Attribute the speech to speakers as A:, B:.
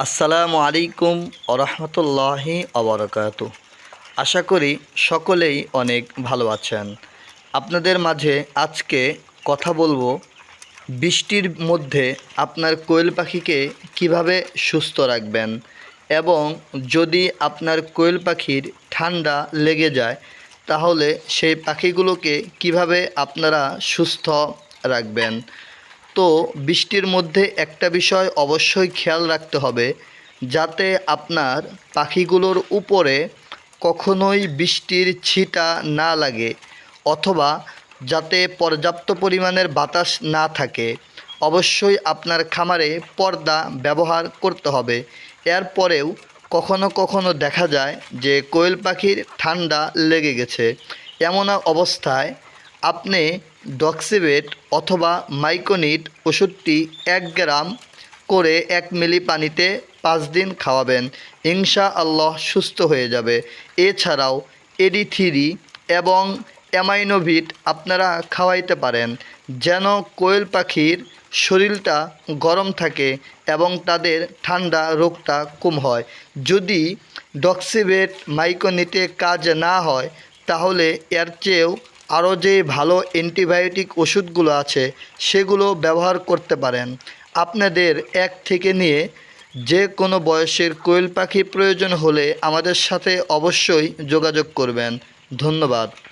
A: আসসালামু আলাইকুম ওরহমতুল্লাহি ওবরাকাতু। আশা করি সকলেই অনেক ভালো আছেন। আপনাদের মাঝে আজকে কথা বলবো বৃষ্টির মধ্যে আপনার কোয়েল পাখিকে কিভাবে সুস্থ রাখবেন এবং যদি আপনার কোয়েল পাখির ঠান্ডা লেগে যায় তাহলে সেই পাখিগুলোকে কিভাবে আপনারা সুস্থ রাখবেন। তো বৃষ্টির মধ্যে একটা বিষয় অবশ্যই খেয়াল রাখতে হবে, যাতে আপনার পাখিগুলোর উপরে কখনোই বৃষ্টির ছিটা না লাগে অথবা যাতে পর্যাপ্ত পরিমাণের বাতাস না থাকে। অবশ্যই আপনার খামারে পর্দা ব্যবহার করতে হবে। এরপরেও কখনো কখনো দেখা যায় যে কোয়েল পাখির ঠান্ডা লেগে গেছে। এমন অবস্থায় আপনি ডক্সিবেট অথবা মাইকোনিট ওষুধটি 1 গ্রাম করে 1 মিলি পানিতে 5 দিন খাওয়াবেন, ইনশাআল্লাহ সুস্থ হয়ে যাবে। এছাড়াও এডি3 এবং অ্যামাইনোভিট আপনারা খাওয়াইতে পারেন, যেন কোয়েল পাখির শরীরটা গরম থাকে এবং তাদের ঠান্ডা রোগটা কম হয়। যদি ডক্সিবেট মাইকোনিটে কাজ না হয় তাহলে এর চেয়েও আরও যে ভালো অ্যান্টিবায়োটিক ওষুধগুলো আছে সেগুলো ব্যবহার করতে পারেন। আপনাদের 1 থেকে নিয়ে যে কোনো বয়সের কোয়েল পাখি প্রয়োজন হলে আমাদের সাথে অবশ্যই যোগাযোগ করবেন। ধন্যবাদ।